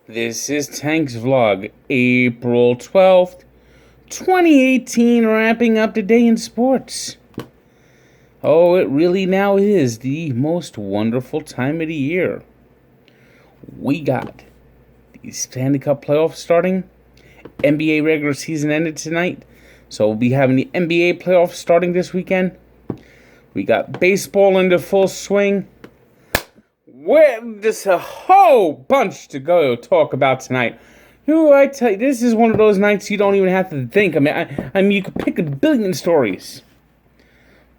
This is Tank's Vlog, April 12th, 2018, wrapping up the day in sports. Oh, it really now is the most wonderful time of the year. We got the Stanley Cup playoffs starting. NBA regular season ended tonight, so we'll be having the NBA playoffs starting this weekend. We got baseball into full swing. There's a whole bunch to go talk about tonight. I tell you, this is one of those nights you don't even have to think. I mean, you could pick a billion stories.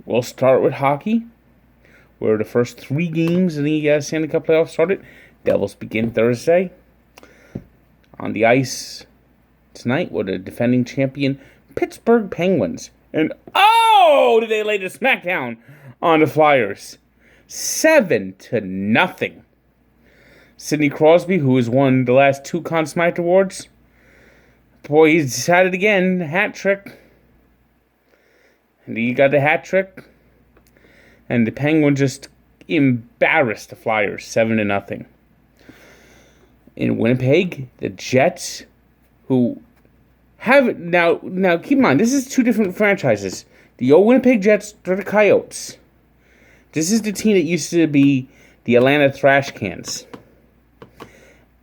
We'll start with hockey, where the first 3 games in the Stanley Cup playoffs started. Devils begin Thursday. On the ice tonight were the defending champion Pittsburgh Penguins. And did they lay the smackdown on the Flyers? 7-0. Sidney Crosby, who has won the last 2 Conn Smythe Awards, boy, he's had it again, hat trick. And he got the hat trick. And the Penguins just embarrassed the Flyers, 7-0. In Winnipeg, the Jets, who have now keep in mind, this is 2 different franchises. The old Winnipeg Jets, they're the Coyotes. This is the team that used to be the Atlanta Trash Cans.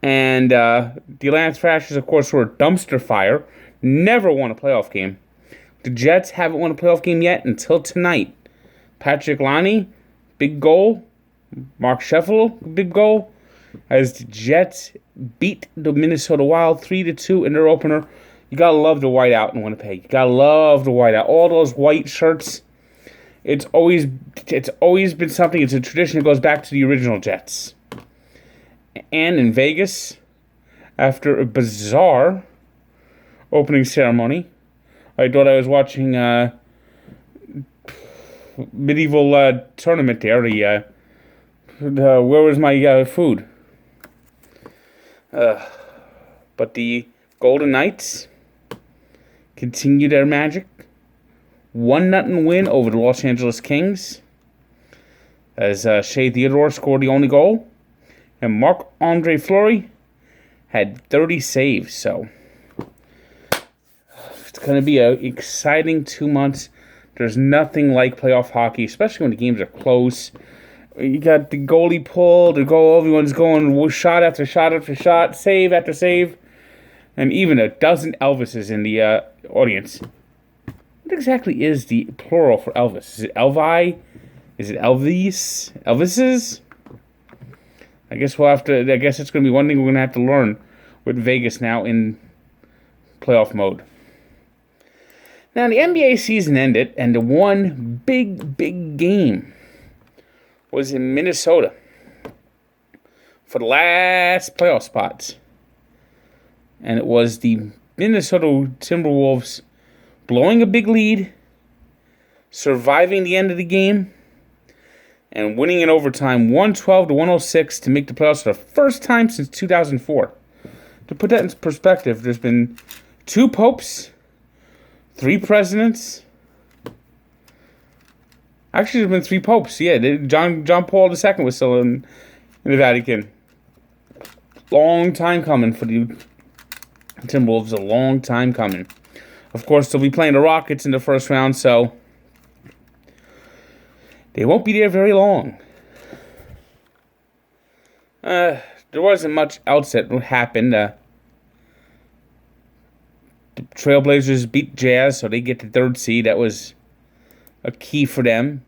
And the Atlanta Thrashers, of course, were a dumpster fire. Never won a playoff game. The Jets haven't won a playoff game yet until tonight. Patrick Laine, big goal. Mark Scheffel, big goal. As the Jets beat the Minnesota Wild 3-2 in their opener. You gotta love the whiteout in Winnipeg. You gotta love the whiteout. All those white shirts. It's always been something. It's a tradition that goes back to the original Jets. And in Vegas, after a bizarre opening ceremony, I thought I was watching medieval tournament there. Where was my food? But the Golden Knights continue their magic. 1-0 win over the Los Angeles Kings, as Shea Theodore scored the only goal, and Marc-Andre Fleury had 30 saves. So it's going to be an exciting 2 months. There's nothing like playoff hockey, especially when the games are close. You got the goalie pull, the goal, everyone's going shot after shot after shot, save after save, and even a dozen Elvises in the audience. What exactly is the plural for Elvis? Is it Elvi? Is it Elvis? Elvises? I guess it's going to be one thing we're going to have to learn with Vegas now in playoff mode. Now, the NBA season ended, and the one big game was in Minnesota for the last playoff spots. And it was the Minnesota Timberwolves blowing a big lead, surviving the end of the game, and winning in overtime 112-106 to make the playoffs for the first time since 2004. To put that in perspective, there's been 2 popes, 3 presidents. Actually, there's been 3 popes. Yeah, John Paul II was still in the Vatican. Long time coming for the Timberwolves. A long time coming. Of course, they'll be playing the Rockets in the first round, so they won't be there very long. There wasn't much else that happened. The Trailblazers beat Jazz, so they get the 3rd seed. That was a key for them.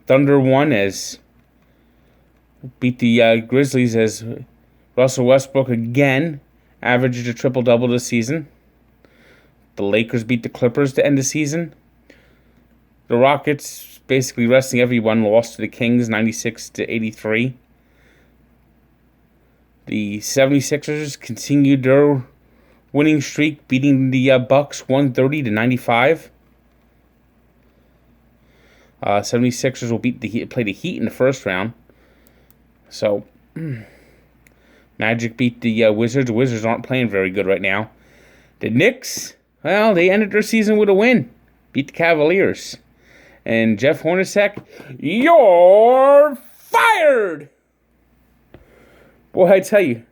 Thunder won as beat the Grizzlies as Russell Westbrook again averaged a triple-double this season. The Lakers beat the Clippers to end the season. The Rockets, basically resting everyone, lost to the Kings 96-83. The 76ers continued their winning streak, beating the Bucks 130-95. 76ers will play the Heat in the first round. So Magic beat the Wizards. The Wizards aren't playing very good right now. The Knicks, well, they ended their season with a win. Beat the Cavaliers. And Jeff Hornacek, you're fired! Boy, I tell you,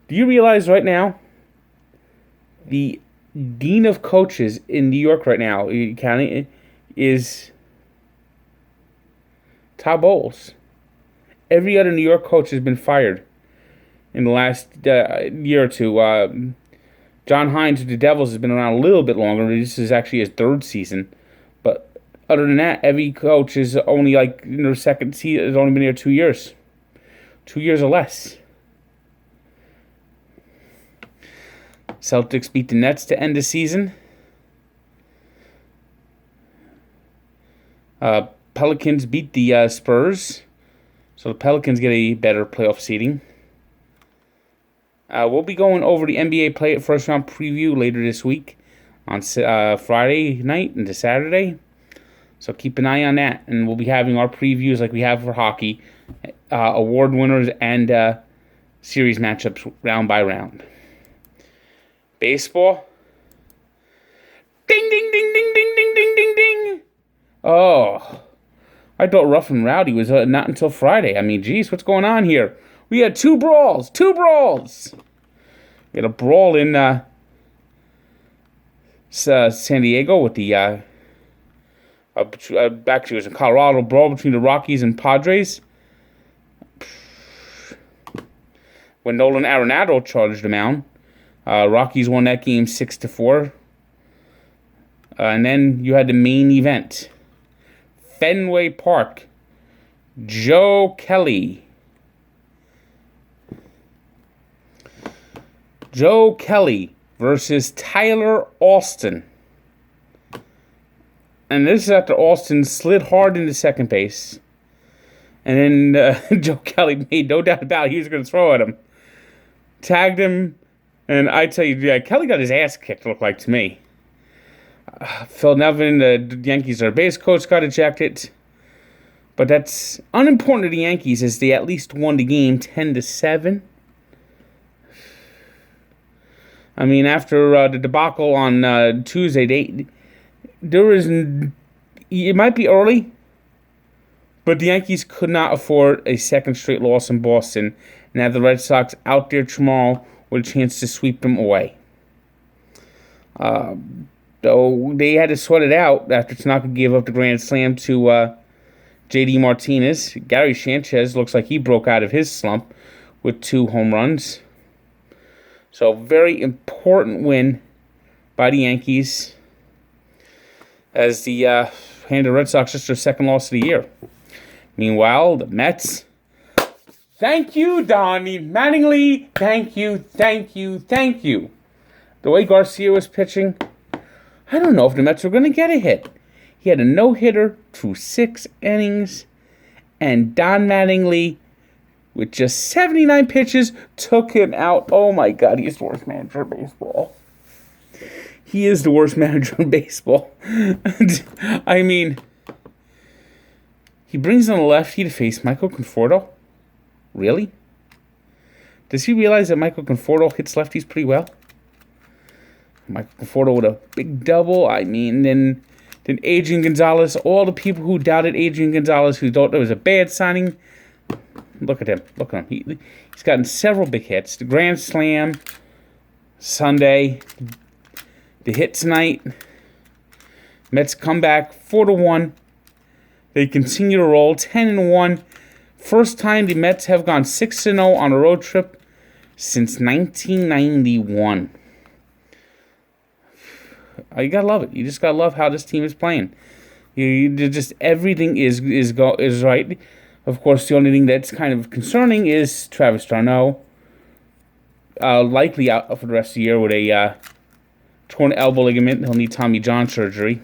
do you realize right now the dean of coaches in New York right now, county, is Todd Bowles. Every other New York coach has been fired in the last year or two. John Hines of the Devils has been around a little bit longer. This is actually his third season. But other than that, every coach is only like in their second season. Has only been here 2 years. 2 years or less. Celtics beat the Nets to end the season. Pelicans beat the Spurs. So the Pelicans get a better playoff seeding. We'll be going over the NBA first round preview later this week on Friday night into Saturday. So keep an eye on that. And we'll be having our previews like we have for hockey. Award winners and series matchups round by round. Baseball. Ding, ding, ding, ding, ding, ding, ding, ding, ding. Oh, I thought Rough and Rowdy was not until Friday. I mean, geez, what's going on here? We had two brawls. We had a brawl in San Diego with the actually it was in Colorado, brawl between the Rockies and Padres. When Nolan Arenado charged the mound, Rockies won that game 6-4. And then you had the main event. Fenway Park. Joe Kelly. Joe Kelly versus Tyler Austin. And this is after Austin slid hard into second base. And then Joe Kelly made no doubt about it, he was going to throw at him. Tagged him. And I tell you, yeah, Kelly got his ass kicked, it looked like to me. Phil Nevin, the Yankees' their base coach, got ejected. But that's unimportant to the Yankees as they at least won the game 10-7. I mean, after the debacle on Tuesday, it might be early, but the Yankees could not afford a second straight loss in Boston and have the Red Sox out there tomorrow with a chance to sweep them away. Though they had to sweat it out after Tanaka gave up the grand slam to J.D. Martinez. Gary Sanchez looks like he broke out of his slump with 2 home runs. So, very important win by the Yankees as the hand the Red Sox just their second loss of the year. Meanwhile, the Mets. Thank you, Donnie Mattingly. Thank you. The way Garcia was pitching, I don't know if the Mets were going to get a hit. He had a no-hitter through 6 innings, and Don Mattingly, with just 79 pitches, took him out. Oh my God, he's the worst manager in baseball. He is the worst manager in baseball. I mean, he brings on a lefty to face Michael Conforto. Really? Does he realize that Michael Conforto hits lefties pretty well? Michael Conforto with a big double. I mean, then Adrian Gonzalez. All the people who doubted Adrian Gonzalez, who thought it was a bad signing, look at him. He's gotten several big hits. The grand slam Sunday. The hit tonight. Mets come back 4-1. They continue to roll 10-1. First time the Mets have gone 6-0 on a road trip since 1991. You gotta love it. You just gotta love how this team is playing. You just everything is right. Of course, the only thing that's kind of concerning is Travis d'Arnaud, likely out for the rest of the year with a torn elbow ligament. He'll need Tommy John surgery.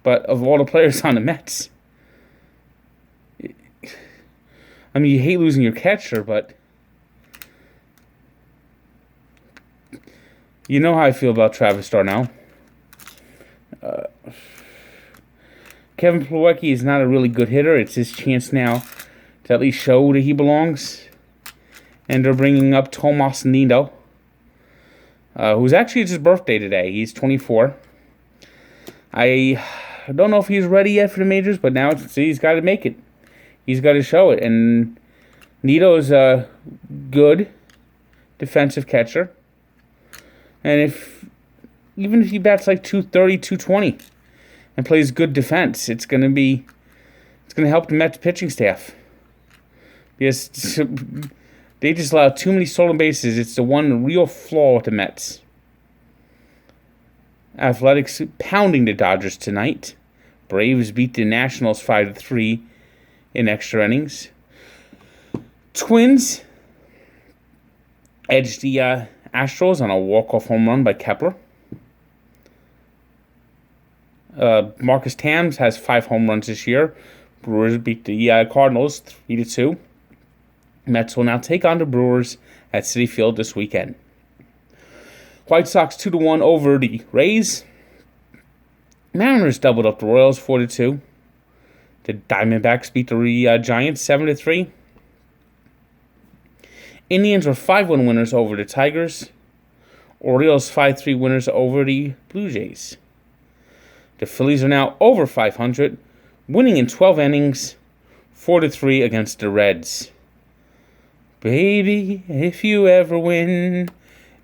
But of all the players on the Mets, I mean, you hate losing your catcher, but you know how I feel about Travis d'Arnaud. Kevin Plawecki is not a really good hitter. It's his chance now to at least show that he belongs. And they're bringing up Tomas Nido, who's actually it's his birthday today. He's 24. I don't know if he's ready yet for the majors, but now he's got to make it. he's got to show it. And Nito's a good defensive catcher. And even if he bats like 230, 220 and plays good defense, it's going to help the Mets pitching staff. Because they just allow too many stolen bases. It's the one real flaw with the Mets. Athletics pounding the Dodgers tonight. Braves beat the Nationals 5-3 in extra innings. Twins edged the Astros on a walk-off home run by Kepler. Marcus Thames has 5 home runs this year. Brewers beat the Cardinals 3-2. Mets will now take on the Brewers at Citi Field this weekend. White Sox 2-1 over the Rays. Mariners doubled up the Royals 4-2. The Diamondbacks beat the Giants 7-3. Indians were 5-1 winners over the Tigers. Orioles 5-3 winners over the Blue Jays. The Phillies are now over 500, winning in 12 innings, 4-3 against the Reds. Baby, if you ever win,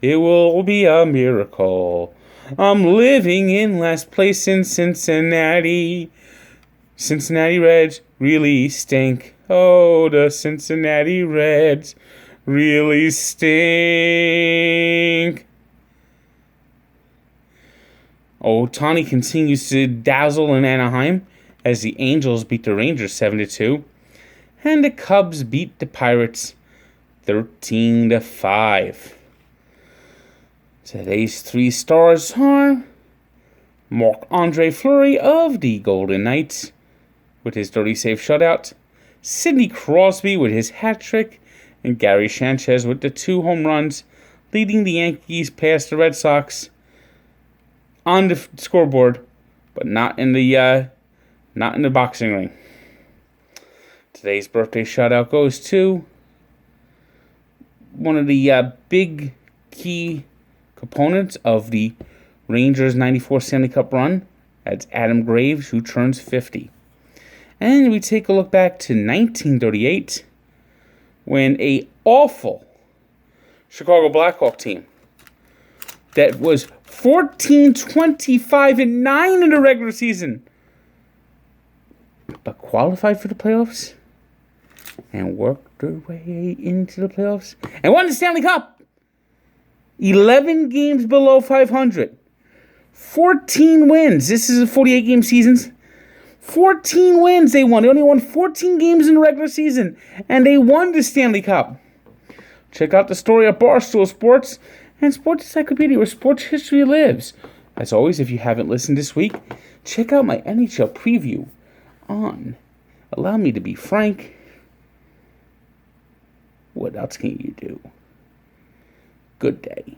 it will be a miracle. I'm living in last place in Cincinnati. Cincinnati Reds really stink. Oh, the Cincinnati Reds really stink. Ohtani continues to dazzle in Anaheim as the Angels beat the Rangers 7-2. And the Cubs beat the Pirates 13-5. Today's 3 stars are Marc-Andre Fleury of the Golden Knights with his dirty save shutout, Sidney Crosby with his hat trick, and Gary Sanchez with the 2 home runs, leading the Yankees past the Red Sox on the scoreboard, but not in the boxing ring. Today's birthday shutout goes to one of the big key components of the Rangers 94 Stanley Cup run. That's Adam Graves, who turns 50. And we take a look back to 1938, when a awful Chicago Blackhawk team that was 14-25-9 in the regular season, but qualified for the playoffs and worked their way into the playoffs and won the Stanley Cup. 11 games below 500. 14 wins. This is a 48-game season. 14 wins they won. They only won 14 games in the regular season, and they won the Stanley Cup. Check out the story at Barstool Sports and Sports Encyclopedia, where sports history lives. As always, if you haven't listened this week, check out my NHL preview on Allow Me to Be Frank. What else can you do? Good day.